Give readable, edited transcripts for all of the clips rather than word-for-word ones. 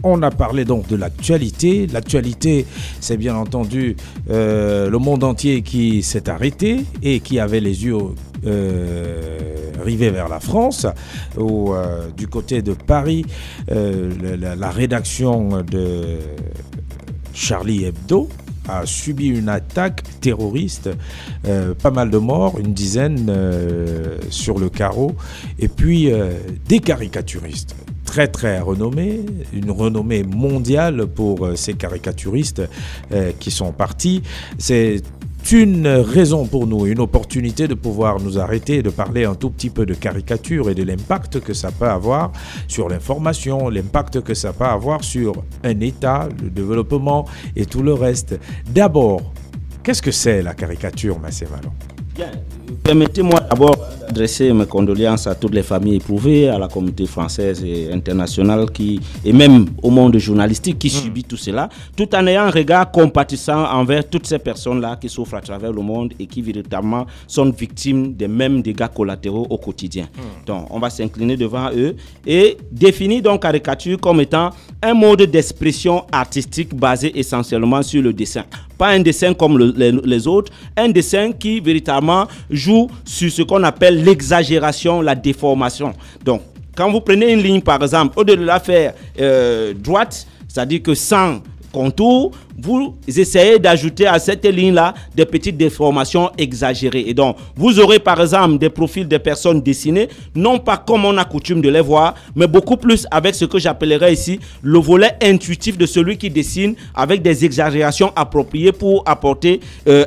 On a parlé donc de l'actualité. L'actualité, c'est bien entendu le monde entier qui s'est arrêté et qui avait les yeux rivés vers la France. Du côté de Paris, la rédaction de Charlie Hebdo a subi une attaque terroriste, pas mal de morts, une dizaine sur le carreau, et puis des caricaturistes très très renommés, une renommée mondiale pour ces caricaturistes qui sont partis. C'est une raison pour nous, une opportunité de pouvoir nous arrêter et de parler un tout petit peu de caricature et de l'impact que ça peut avoir sur l'information, l'impact que ça peut avoir sur un État, le développement et tout le reste. D'abord, qu'est-ce que c'est la caricature, Massé Malon? Bien, permettez-moi d'abord d'adresser mes condoléances à toutes les familles éprouvées, à la communauté française et internationale et même au monde journalistique qui subit tout cela, tout en ayant un regard compatissant envers toutes ces personnes-là qui souffrent à travers le monde et qui véritablement sont victimes des mêmes dégâts collatéraux au quotidien. Donc, on va s'incliner devant eux et définir donc caricature comme étant un mode d'expression artistique basé essentiellement sur le dessin. Pas un dessin comme les autres, un dessin qui véritablement joue sur ce qu'on appelle l'exagération, la déformation. Donc, quand vous prenez une ligne, par exemple, au-delà de la faire droite, c'est-à-dire que sans contour, vous essayez d'ajouter à cette ligne-là des petites déformations exagérées. Et donc, vous aurez par exemple des profils de personnes dessinées, non pas comme on a coutume de les voir, mais beaucoup plus avec ce que j'appellerais ici le volet intuitif de celui qui dessine, avec des exagérations appropriées pour apporter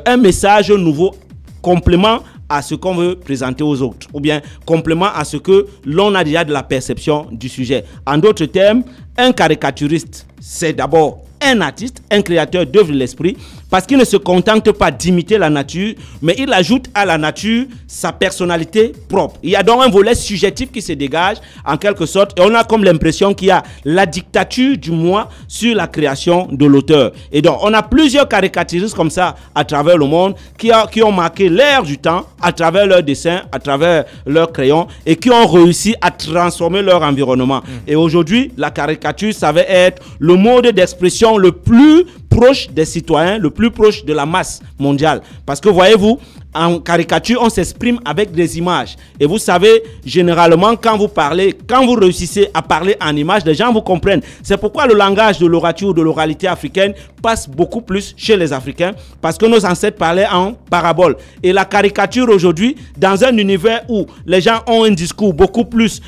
un message nouveau, complément à ce qu'on veut présenter aux autres, ou bien complément à ce que l'on a déjà de la perception du sujet. En d'autres termes, un caricaturiste, c'est d'abord un artiste, un créateur d'œuvres de l'esprit, parce qu'il ne se contente pas d'imiter la nature, mais il ajoute à la nature sa personnalité propre. Il y a donc un volet subjectif qui se dégage, en quelque sorte, et on a comme l'impression qu'il y a la dictature du moi sur la création de l'auteur. Et donc, on a plusieurs caricaturistes comme ça à travers le monde qui ont marqué l'ère du temps à travers leurs dessins, à travers leurs crayons, et qui ont réussi à transformer leur environnement. Et aujourd'hui, la caricature savait être le mode d'expression le plus proche des citoyens, le plus proche de la masse mondiale. Parce que voyez-vous, en caricature, on s'exprime avec des images. Et vous savez, généralement, quand vous parlez, quand vous réussissez à parler en images, les gens vous comprennent. C'est pourquoi le langage de l'orature ou de l'oralité africaine passe beaucoup plus chez les Africains, parce que nos ancêtres parlaient en parabole. Et la caricature aujourd'hui, dans un univers où les gens ont un discours beaucoup plus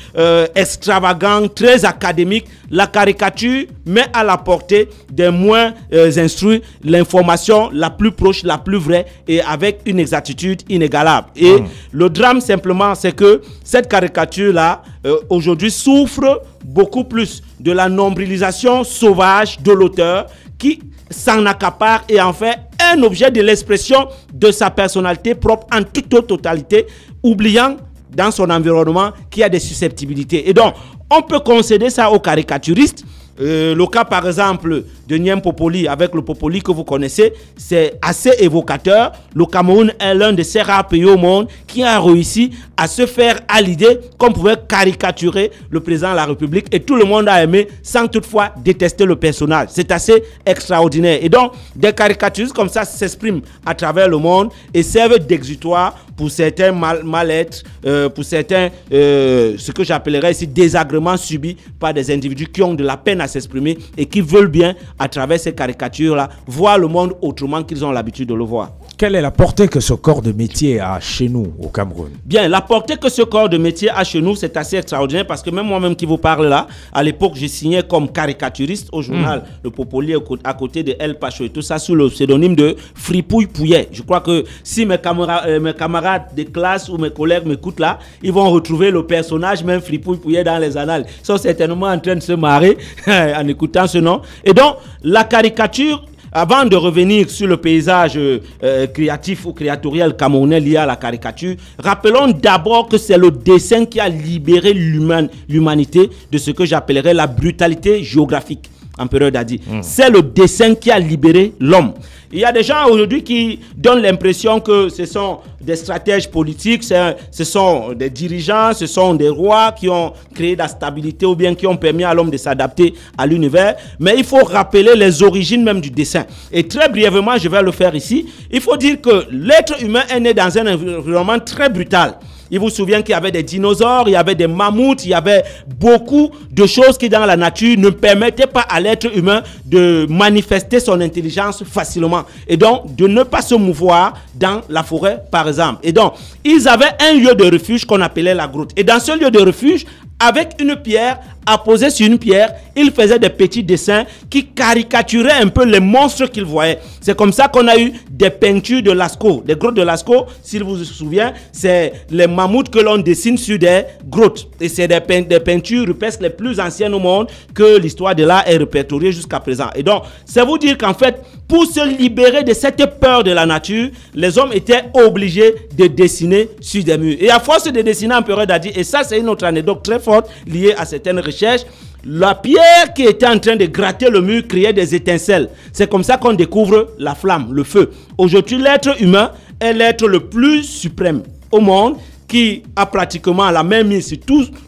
extravagant, très académique, la caricature met à la portée des moins instruits l'information la plus proche, la plus vraie, et avec une exactitude inégalable. Et le drame simplement, c'est que cette caricature-là, aujourd'hui, souffre beaucoup plus de la nombrilisation sauvage de l'auteur qui s'en accapare et en fait un objet de l'expression de sa personnalité propre en toute totalité, oubliant dans son environnement qu'il y a des susceptibilités. Et donc, on peut concéder ça aux caricaturistes. Le cas par exemple de Niem Popoli, avec le Popoli que vous connaissez, c'est assez évocateur. Le Cameroun est l'un de ces rares pays au monde qui a réussi à se faire à l'idée qu'on pouvait caricaturer le président de la République, et tout le monde a aimé sans toutefois détester le personnage. C'est assez extraordinaire. Et donc, des caricaturistes comme ça s'expriment à travers le monde et servent d'exutoire pour certains mal-être, pour certains, ce que j'appellerais ici désagréments subis par des individus qui ont de la peine à s'exprimer et qui veulent bien, à travers ces caricatures-là, voir le monde autrement qu'ils ont l'habitude de le voir. Quelle est la portée que ce corps de métier a chez nous, au Cameroun? Bien, la portée que ce corps de métier a chez nous, c'est assez extraordinaire, parce que même moi-même qui vous parle là, à l'époque, je signais comme caricaturiste au journal Le Popoli, à côté de El Pacho et tout ça, sous le pseudonyme de Fripouille Pouillet. Je crois que si mes camarades de classe ou mes collègues m'écoutent là, ils vont retrouver le personnage, même Fripouille Pouillet, dans les annales. Ils sont certainement en train de se marrer en écoutant ce nom. Et donc, la caricature, avant de revenir sur le paysage créatif ou créatorial camerounais lié à la caricature, rappelons d'abord que c'est le dessin qui a libéré l'humanité de ce que j'appellerais la brutalité géographique. empereur Dadi. C'est le dessin qui a libéré l'homme. Il y a des gens aujourd'hui qui donnent l'impression que ce sont des stratèges politiques, ce sont des dirigeants, ce sont des rois qui ont créé la stabilité ou bien qui ont permis à l'homme de s'adapter à l'univers. Mais il faut rappeler les origines même du dessin. Et très brièvement, je vais le faire ici. Il faut dire que l'être humain est né dans un environnement très brutal. Il vous souvient qu'il y avait des dinosaures, il y avait des mammouths, il y avait beaucoup de choses qui dans la nature ne permettaient pas à l'être humain de manifester son intelligence facilement. Et donc, de ne pas se mouvoir dans la forêt, par exemple. Et donc, ils avaient un lieu de refuge qu'on appelait la grotte. Et dans ce lieu de refuge, avec une pierre, apposée sur une pierre, il faisait des petits dessins qui caricaturaient un peu les monstres qu'il voyait. C'est comme ça qu'on a eu des peintures de Lascaux. Des grottes de Lascaux, s'il vous souvient, c'est les mammouths que l'on dessine sur des grottes. Et c'est des peintures rupestres les plus anciennes au monde que l'histoire de l'art est répertoriée jusqu'à présent. Et donc, c'est vous dire qu'en fait, pour se libérer de cette peur de la nature, les hommes étaient obligés de dessiner sur des murs. Et à force de dessiner, Empereur Dadi, et ça c'est une autre anecdote très forte liée à certaines recherches, la pierre qui était en train de gratter le mur créait des étincelles. C'est comme ça qu'on découvre la flamme, le feu. Aujourd'hui, l'être humain est l'être le plus suprême au monde qui a pratiquement la même mise sur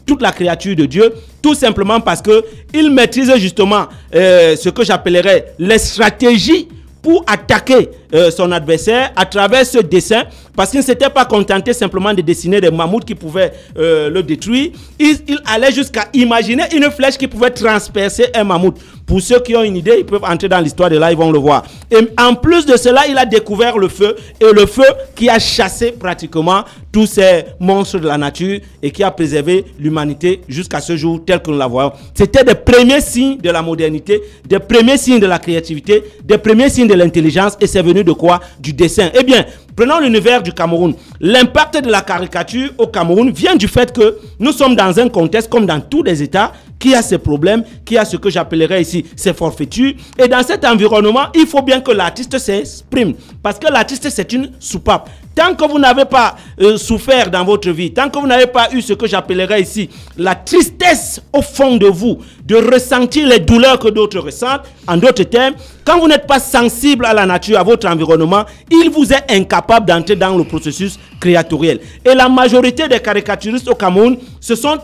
toute la créature de Dieu, tout simplement parce qu'il maîtrise justement ce que j'appellerais les stratégies pour attaquer son adversaire à travers ce dessin, parce qu'il ne s'était pas contenté simplement de dessiner des mammouths qui pouvaient le détruire. Il allait jusqu'à imaginer une flèche qui pouvait transpercer un mammouth. Pour ceux qui ont une idée, ils peuvent entrer dans l'histoire de là, ils vont le voir. Et en plus de cela, il a découvert le feu, et le feu qui a chassé pratiquement tous ces monstres de la nature et qui a préservé l'humanité jusqu'à ce jour tel que nous la voyons. C'était des premiers signes de la modernité, des premiers signes de la créativité, des premiers signes de l'intelligence, et c'est venu de quoi? Du dessin. Eh bien, prenons l'univers du Cameroun. L'impact de la caricature au Cameroun vient du fait que nous sommes dans un contexte, comme dans tous les États, qui a ses problèmes, qui a ce que j'appellerais ici ses forfaitures. Et dans cet environnement, il faut bien que l'artiste s'exprime. Parce que l'artiste, c'est une soupape. Tant que vous n'avez pas souffert dans votre vie, tant que vous n'avez pas eu ce que j'appellerais ici la tristesse au fond de vous, de ressentir les douleurs que d'autres ressentent, en d'autres termes, quand vous n'êtes pas sensible à la nature, à votre environnement, il vous est incapable d'entrer dans le processus créatoriel. Et la majorité des caricaturistes au Cameroun se sont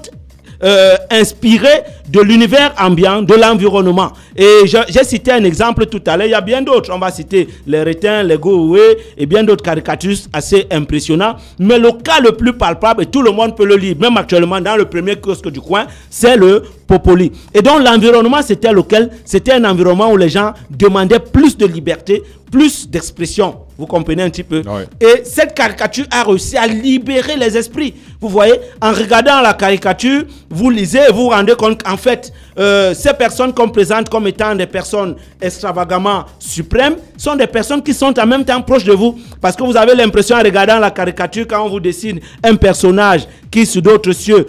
inspiré de l'univers ambiant, de l'environnement. Et j'ai cité un exemple tout à l'heure, il y a bien d'autres. On va citer les Rétins, les Gououé et bien d'autres caricaturistes assez impressionnants. Mais le cas le plus palpable, et tout le monde peut le lire, même actuellement dans le premier kiosque du coin, c'est le Popoli. Et donc l'environnement, c'était lequel? C'était un environnement où les gens demandaient plus de liberté, plus d'expression. Vous comprenez un petit peu? Ouais. Et cette caricature a réussi à libérer les esprits. Vous voyez, en regardant la caricature, vous lisez et vous vous rendez compte qu'en fait, ces personnes qu'on présente comme étant des personnes extravagamment suprêmes sont des personnes qui sont en même temps proches de vous. Parce que vous avez l'impression, en regardant la caricature, quand on vous dessine un personnage qui, sous d'autres cieux,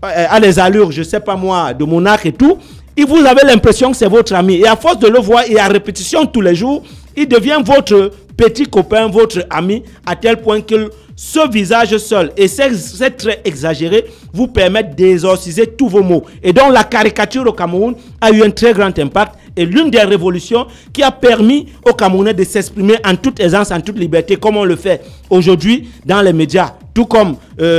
a les allures, je ne sais pas moi, de monarque et tout, et vous avez l'impression que c'est votre ami. Et à force de le voir et à répétition tous les jours, il devient votre petit copain, votre ami, à tel point que ce visage seul et ces traits exagérés vous permettent d'exorciser tous vos maux. Et donc la caricature au Cameroun a eu un très grand impact, et l'une des révolutions qui a permis aux Camerounais de s'exprimer en toute aisance, en toute liberté, comme on le fait aujourd'hui dans les médias. Tout comme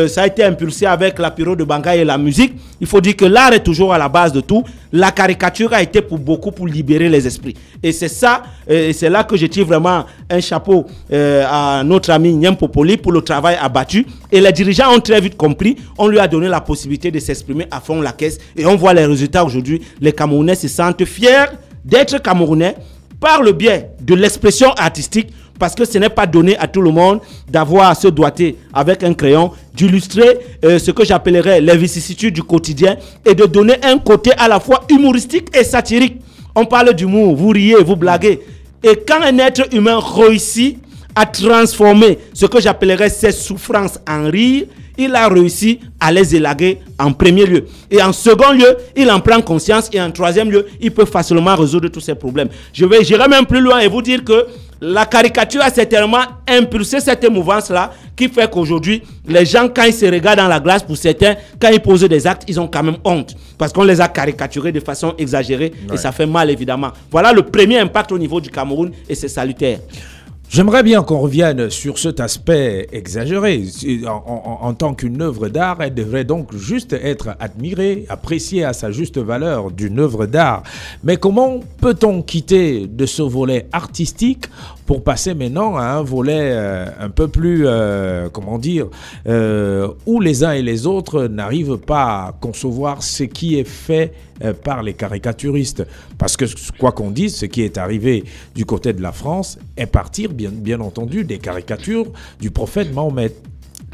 ça a été impulsé avec la période de Bangaï et la musique, il faut dire que l'art est toujours à la base de tout. La caricature a été pour beaucoup pour libérer les esprits. Et c'est ça, c'est là que je tire vraiment un chapeau à notre ami Nyem Popoli pour le travail abattu. Et les dirigeants ont très vite compris, on lui a donné la possibilité de s'exprimer à fond la caisse. Et on voit les résultats aujourd'hui. Les Camerounais se sentent fiers d'être Camerounais par le biais de l'expression artistique, parce que ce n'est pas donné à tout le monde d'avoir à se doigter avec un crayon, d'illustrer ce que j'appellerais les vicissitudes du quotidien et de donner un côté à la fois humoristique et satirique. On parle d'humour, vous riez, vous blaguez. Et quand un être humain réussit à transformer ce que j'appellerais ses souffrances en rire, il a réussi à les élaguer en premier lieu. Et en second lieu, il en prend conscience. Et en troisième lieu, il peut facilement résoudre tous ces problèmes. J'irai même plus loin et vous dire que la caricature a certainement impulsé cette mouvance-là qui fait qu'aujourd'hui, les gens, quand ils se regardent dans la glace, pour certains, quand ils posent des actes, ils ont quand même honte. Parce qu'on les a caricaturés de façon exagérée et ça fait mal, évidemment. Voilà le premier impact au niveau du Cameroun et c'est salutaire. J'aimerais bien qu'on revienne sur cet aspect exagéré. En tant qu'une œuvre d'art, elle devrait donc juste être admirée, appréciée à sa juste valeur d'une œuvre d'art. Mais comment peut-on quitter de ce volet artistique pour passer maintenant à un volet un peu plus, comment dire, où les uns et les autres n'arrivent pas à concevoir ce qui est fait par les caricaturistes. Parce que, quoi qu'on dise, ce qui est arrivé du côté de la France est partir, bien entendu, des caricatures du prophète Mahomet.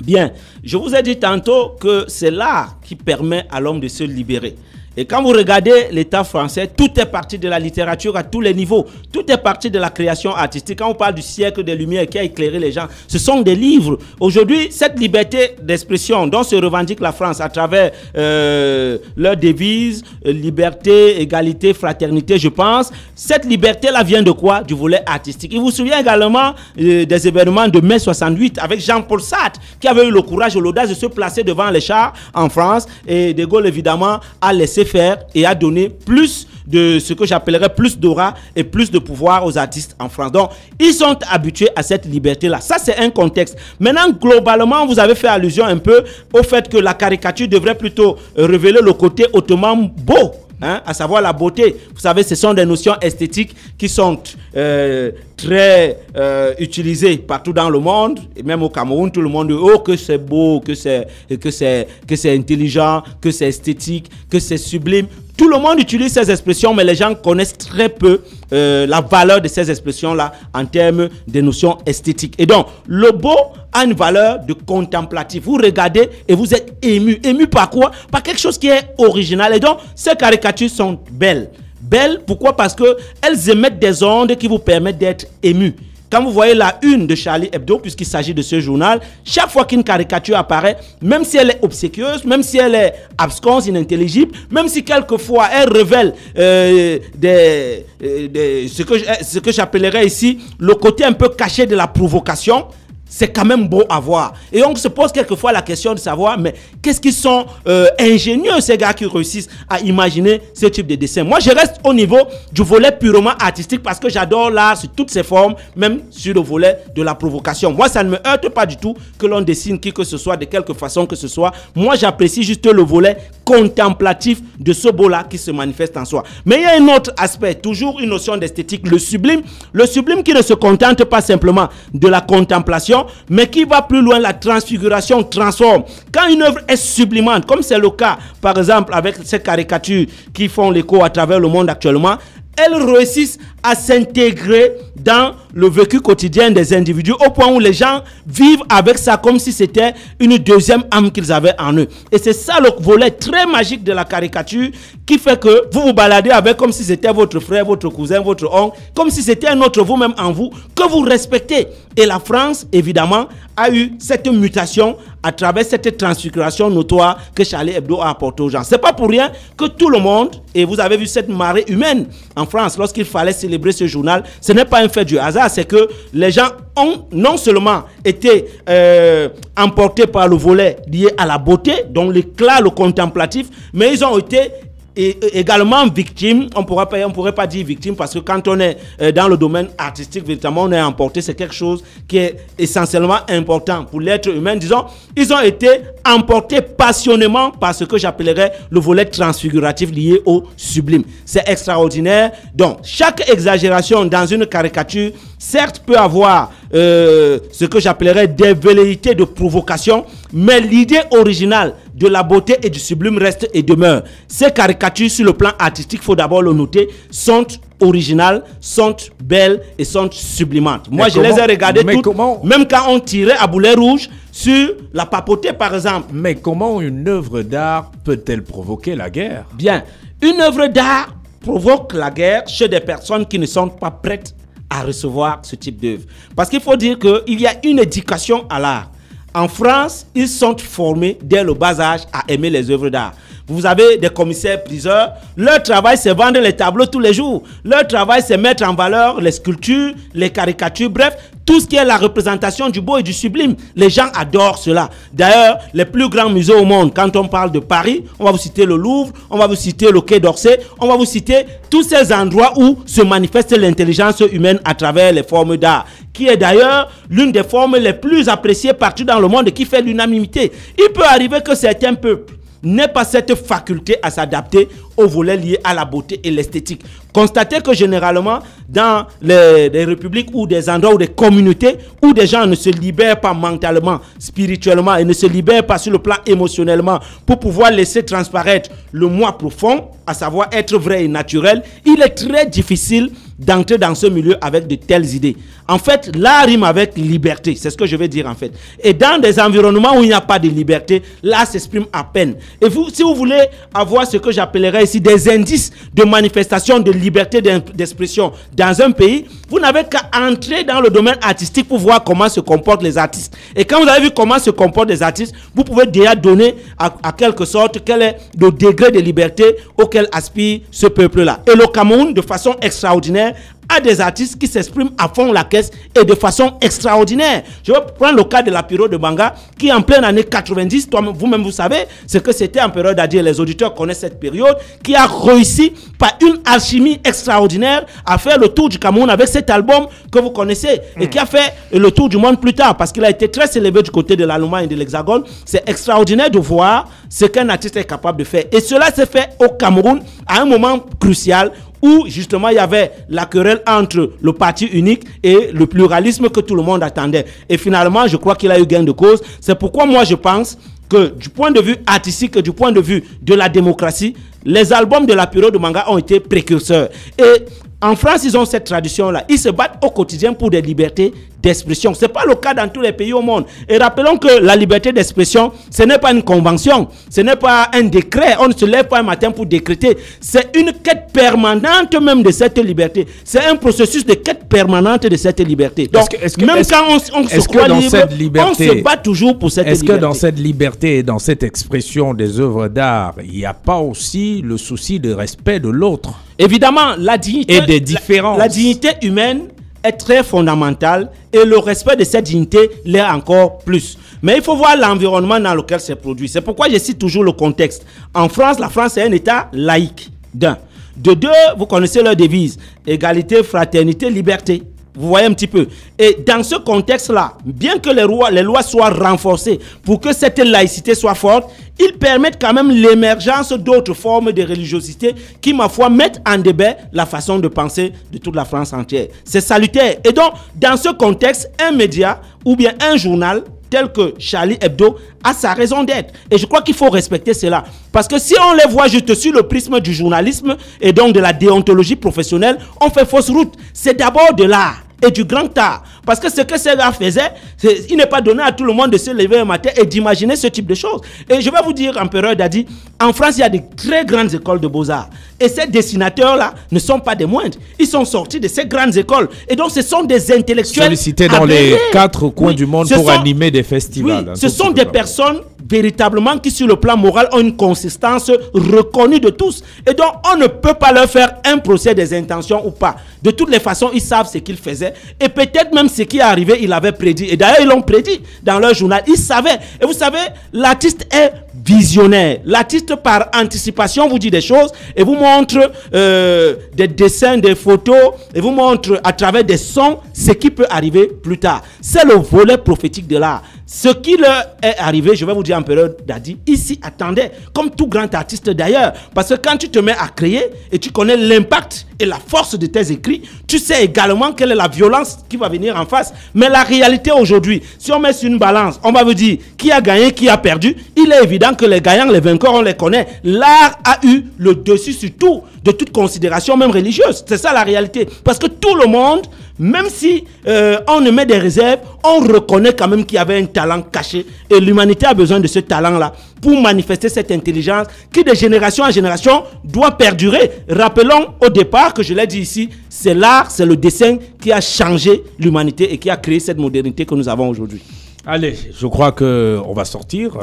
Bien, je vous ai dit tantôt que c'est l'art qui permet à l'homme de se libérer. Et quand vous regardez l'État français, tout est parti de la littérature à tous les niveaux. Tout est parti de la création artistique. Quand on parle du siècle des Lumières qui a éclairé les gens, ce sont des livres. Aujourd'hui, cette liberté d'expression dont se revendique la France à travers leur devise, liberté, égalité, fraternité, je pense, cette liberté-là vient de quoi? Du volet artistique. Il vous souvient également des événements de mai 68 avec Jean-Paul Sartre qui avait eu le courage et l'audace de se placer devant les chars en France et De Gaulle, évidemment, a laissé faire et a donné plus de ce que j'appellerais plus d'aura et plus de pouvoir aux artistes en France. Donc, ils sont habitués à cette liberté-là. Ça, c'est un contexte. Maintenant, globalement, vous avez fait allusion un peu au fait que la caricature devrait plutôt révéler le côté hautement beau. Hein, à savoir la beauté. Vous savez, ce sont des notions esthétiques qui sont très utilisées partout dans le monde, et même au Cameroun, tout le monde dit oh que c'est beau, que c'est intelligent, que c'est esthétique, que c'est sublime. Tout le monde utilise ces expressions, mais les gens connaissent très peu la valeur de ces expressions-là en termes de notions esthétiques. Et donc, le beau a une valeur de contemplatif. Vous regardez et vous êtes ému. Ému par quoi? Par quelque chose qui est original. Et donc, ces caricatures sont belles. Belles, pourquoi? Parce qu'elles émettent des ondes qui vous permettent d'être ému. Quand vous voyez la une de Charlie Hebdo, puisqu'il s'agit de ce journal, chaque fois qu'une caricature apparaît, même si elle est obséquieuse, même si elle est absconse, inintelligible, même si quelquefois elle révèle ce que j'appellerais ici le côté un peu caché de la provocation, c'est quand même beau à voir. Et on se pose quelquefois la question de savoir, mais qu'est-ce qu'ils sont ingénieux, ces gars qui réussissent à imaginer ce type de dessin. Moi, je reste au niveau du volet purement artistique parce que j'adore l'art sur toutes ses formes, même sur le volet de la provocation. Moi, ça ne me heurte pas du tout que l'on dessine qui que ce soit, de quelque façon que ce soit. Moi, j'apprécie juste le volet contemplatif de ce beau-là qui se manifeste en soi. Mais il y a un autre aspect, toujours une notion d'esthétique, le sublime qui ne se contente pas simplement de la contemplation, mais qui va plus loin, la transfiguration transforme. Quand une œuvre est sublimante, comme c'est le cas, par exemple, avec ces caricatures qui font l'écho à travers le monde actuellement, elles réussissent à s'intégrer dans le vécu quotidien des individus au point où les gens vivent avec ça comme si c'était une deuxième âme qu'ils avaient en eux. Et c'est ça le volet très magique de la caricature qui fait que vous vous baladez avec comme si c'était votre frère, votre cousin, votre oncle, comme si c'était un autre vous-même en vous que vous respectez. Et la France, évidemment, a eu cette mutation à travers cette transfiguration notoire que Charlie Hebdo a apportée aux gens. C'est pas pour rien que tout le monde, et vous avez vu cette marée humaine en France lorsqu'il fallait célébrer ce journal, ce n'est pas un fait du hasard, c'est que les gens ont non seulement été emportés par le volet lié à la beauté, donc l'éclat, le contemplatif, mais ils ont été également victime, on pourrait pas dire victime parce que quand on est dans le domaine artistique, véritablement on est emporté, c'est quelque chose qui est essentiellement important pour l'être humain. Disons, ils ont été emportés passionnément par ce que j'appellerais le volet transfiguratif lié au sublime. C'est extraordinaire. Donc, chaque exagération dans une caricature, certes, peut avoir ce que j'appellerais des velléités de provocation, mais l'idée originale de la beauté et du sublime reste et demeure. Ces caricatures sur le plan artistique, il faut d'abord le noter, sont originales, sont belles et sont sublimantes. Moi, je les ai regardées toutes, même quand on tirait à boulet rouge sur la papauté, par exemple. Mais comment une œuvre d'art peut-elle provoquer la guerre? Bien, une œuvre d'art provoque la guerre chez des personnes qui ne sont pas prêtes à recevoir ce type d'œuvre. Parce qu'il faut dire qu'il y a une éducation à l'art. En France, ils sont formés dès le bas âge à aimer les œuvres d'art. Vous avez des commissaires-priseurs. Leur travail, c'est vendre les tableaux tous les jours. Leur travail, c'est mettre en valeur les sculptures, les caricatures, bref, tout ce qui est la représentation du beau et du sublime. Les gens adorent cela. D'ailleurs, les plus grands musées au monde, quand on parle de Paris, on va vous citer le Louvre, on va vous citer le Quai d'Orsay, on va vous citer tous ces endroits où se manifeste l'intelligence humaine à travers les formes d'art, qui est d'ailleurs l'une des formes les plus appréciées partout dans le monde et qui fait l'unanimité. Il peut arriver que certains peuples n'aient pas cette faculté à s'adapter aux volets liés à la beauté et l'esthétique. Constatez que généralement, dans les républiques ou des endroits ou des communautés où des gens ne se libèrent pas mentalement, spirituellement et ne se libèrent pas sur le plan émotionnellement pour pouvoir laisser transparaître le moi profond, à savoir être vrai et naturel, il est très difficile d'entrer dans ce milieu avec de telles idées. En fait, l'art rime avec liberté, c'est ce que je vais dire en fait. Et dans des environnements où il n'y a pas de liberté, l'art s'exprime à peine. Et vous, si vous voulez avoir ce que j'appellerais ici des indices de manifestation de liberté d'expression dans un pays, vous n'avez qu'à entrer dans le domaine artistique pour voir comment se comportent les artistes. Et quand vous avez vu comment se comportent les artistes, vous pouvez déjà donner à quelque sorte quel est le degré de liberté auquel aspire ce peuple-là. Et le Cameroun, de façon extraordinaire, a des artistes qui s'expriment à fond la caisse et de façon extraordinaire. Je vais prendre le cas de la Pyro de Banga, qui en pleine année 90, vous-même vous savez ce que c'était en période à dire, les auditeurs connaissent cette période, qui a réussi par une alchimie extraordinaire à faire le tour du Cameroun avec cet album que vous connaissez et qui a fait le tour du monde plus tard parce qu'il a été très célébré du côté de l'Allemagne et de l'Hexagone. C'est extraordinaire de voir ce qu'un artiste est capable de faire. Et cela s'est fait au Cameroun à un moment crucial où justement il y avait la querelle entre le parti unique et le pluralisme que tout le monde attendait. Et finalement, je crois qu'il a eu gain de cause. C'est pourquoi moi je pense que du point de vue artistique et du point de vue de la démocratie, les albums de la Pyro de Banga ont été précurseurs. Et en France, ils ont cette tradition-là. Ils se battent au quotidien pour des libertés d'expression. Ce n'est pas le cas dans tous les pays au monde. Et rappelons que la liberté d'expression, ce n'est pas une convention, ce n'est pas un décret. On ne se lève pas un matin pour décréter. C'est une quête permanente même de cette liberté. C'est un processus de quête permanente de cette liberté. Donc, même quand on se croit libre, on se bat toujours pour cette liberté. Est-ce que dans cette liberté et dans cette expression des œuvres d'art, il n'y a pas aussi le souci de respect de l'autre? Évidemment, la dignité, et des différences. La dignité humaine est très fondamentale et le respect de cette dignité l'est encore plus. Mais il faut voir l'environnement dans lequel c'est produit. C'est pourquoi je cite toujours le contexte. En France, la France est un État laïque. D'un. De deux, vous connaissez leur devise. Égalité, fraternité, liberté. Vous voyez un petit peu. Et dans ce contexte-là, bien que les lois soient renforcées pour que cette laïcité soit forte, ils permettent quand même l'émergence d'autres formes de religiosité qui, ma foi, mettent en débat la façon de penser de toute la France entière. C'est salutaire. Et donc, dans ce contexte, un média ou bien un journal tel que Charlie Hebdo a sa raison d'être. Et je crois qu'il faut respecter cela. Parce que si on les voit juste sur le prisme du journalisme et donc de la déontologie professionnelle, on fait fausse route. C'est d'abord de l'art et du grand art. Parce que ce que ces gars faisaient, il n'est pas donné à tout le monde de se lever un matin et d'imaginer ce type de choses. Et je vais vous dire, Empereur Dadi, en France, il y a de très grandes écoles de beaux-arts. Et ces dessinateurs-là ne sont pas des moindres. Ils sont sortis de ces grandes écoles. Et donc, ce sont des intellectuels sollicités dans les 4 coins du monde pour animer des festivals. Oui, ce sont des personnes véritablement qui, sur le plan moral, ont une consistance reconnue de tous. Et donc, on ne peut pas leur faire un procès des intentions ou pas. De toutes les façons, ils savent ce qu'ils faisaient. Et peut-être même ce qui est arrivé, ils l'avaient prédit. Et d'ailleurs, ils l'ont prédit dans leur journal. Ils savaient. Et vous savez, l'artiste est visionnaire. L'artiste, par anticipation, vous dit des choses et vous montre des dessins, des photos, et vous montre à travers des sons ce qui peut arriver plus tard. C'est le volet prophétique de l'art. Ce qui leur est arrivé, je vais vous dire, Empereur Dadi, ici attendait, comme tout grand artiste d'ailleurs. Parce que quand tu te mets à créer et tu connais l'impact et la force de tes écrits, tu sais également quelle est la violence qui va venir en face. Mais la réalité aujourd'hui, si on met sur une balance, on va vous dire qui a gagné, qui a perdu. Il est évident que les gagnants, les vainqueurs, on les connaît. L'art a eu le dessus sur tout, de toute considération, même religieuse. C'est ça la réalité. Parce que tout le monde, même si on met des réserves, on reconnaît quand même qu'il y avait un talent caché. Et l'humanité a besoin de ce talent-là pour manifester cette intelligence qui, de génération en génération, doit perdurer. Rappelons au départ que je l'ai dit ici, c'est l'art, c'est le dessin qui a changé l'humanité et qui a créé cette modernité que nous avons aujourd'hui. Allez, je crois qu'on va sortir.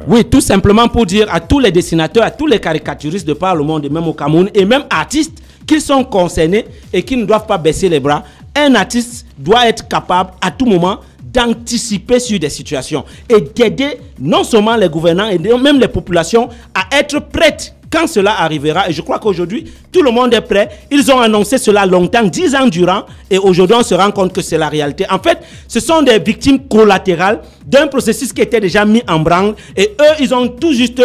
Oui, tout simplement pour dire à tous les dessinateurs, à tous les caricaturistes de par le monde, et même au Cameroun, et même artistes qui sont concernés et qui ne doivent pas baisser les bras. Un artiste doit être capable à tout moment d'anticiper sur des situations et d'aider non seulement les gouvernants et même les populations à être prêtes quand cela arrivera. Et je crois qu'aujourd'hui, tout le monde est prêt. Ils ont annoncé cela longtemps, 10 ans durant. Et aujourd'hui, on se rend compte que c'est la réalité. En fait, ce sont des victimes collatérales d'un processus qui était déjà mis en branle. Et eux, ils ont tout juste,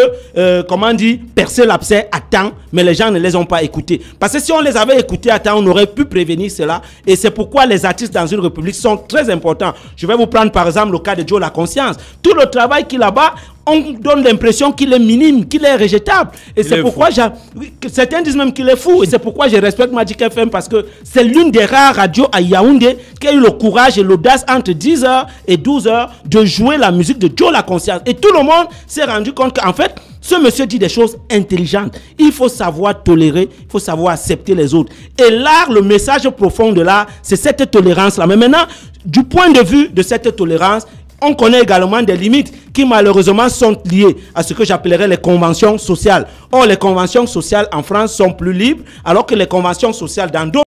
percé l'abcès à temps. Mais les gens ne les ont pas écoutés. Parce que si on les avait écoutés à temps, on aurait pu prévenir cela. Et c'est pourquoi les artistes dans une république sont très importants. Je vais vous prendre par exemple le cas de Joe La Conscience. Tout le travail qu'il a là-bas, on donne l'impression qu'il est minime, qu'il est rejetable. Et c'est pourquoi certains disent même qu'il est fou. Et c'est pourquoi je respecte Magic FM, parce que c'est l'une des rares radios à Yaoundé qui a eu le courage et l'audace entre 10h et 12h de jouer la musique de Joe La Conscience. Et tout le monde s'est rendu compte qu'en fait, ce monsieur dit des choses intelligentes. Il faut savoir tolérer, il faut savoir accepter les autres. Et l'art, le message profond de l'art, c'est cette tolérance-là. Mais maintenant, du point de vue de cette tolérance, on connaît également des limites qui malheureusement sont liées à ce que j'appellerais les conventions sociales. Or, les conventions sociales en France sont plus libres, alors que les conventions sociales dans d'autres